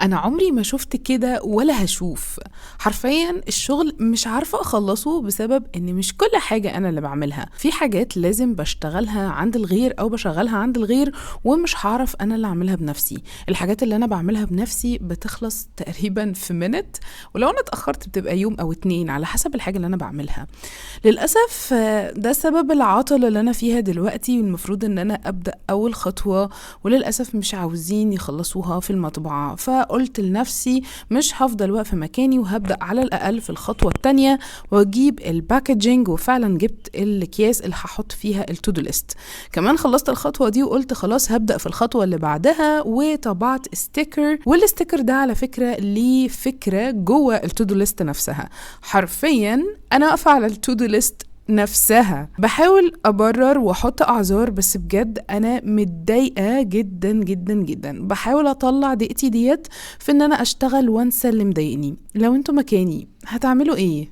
أنا عمري ما شُفت كده ولا هاشوف، حرفيًا الشغل مش عارفة أخلّصه بسبب إن مش كل حاجة أنا اللي باعملها، في حاجات لازم باشتغلها عند الغير أو باشغّلها عند الغير ومش هاعرف أنا اللي أعملها بنَفْسي، الحاجات اللي أنا باعملها بنَفْسي بتخلص تقريبًا في minute ولو أنا اتأخّرت بتبقى يوم أو 2 على حسب الحاجة اللي أنا باعملها. للأسف ده سبب العطلة اللي أنا فيها دلوقتي والمفروض إن أنا أبدأ أول خطوة وللأسف مش عاوزين يخلصوها في المطبعة، فقلت لنفسي مش هفضل واقفة مكاني وهبدأ على الأقل في الخطوة التانية واجيب الباكجينج، وفعلا جبت الأكياس اللي هحط فيها التودو ليست. كمان خلصت الخطوة دي وقلت خلاص هبدأ في الخطوة اللي بعدها وطبعت ستيكر، والستيكر ده على فكرة ليه فكرة جوه التودو ليست نفسها. حرفيا أنا واقفة على التودو ليست نفسها بحاول أبرر وأحط أعذار، بس بجد أنا متضايقة جدا جدا جدا، بحاول أطلع ضيقتي ديت في إن أنا أشتغل وأنسى اللي مضايقني. لو انتوا مكاني هتعملوا إيه؟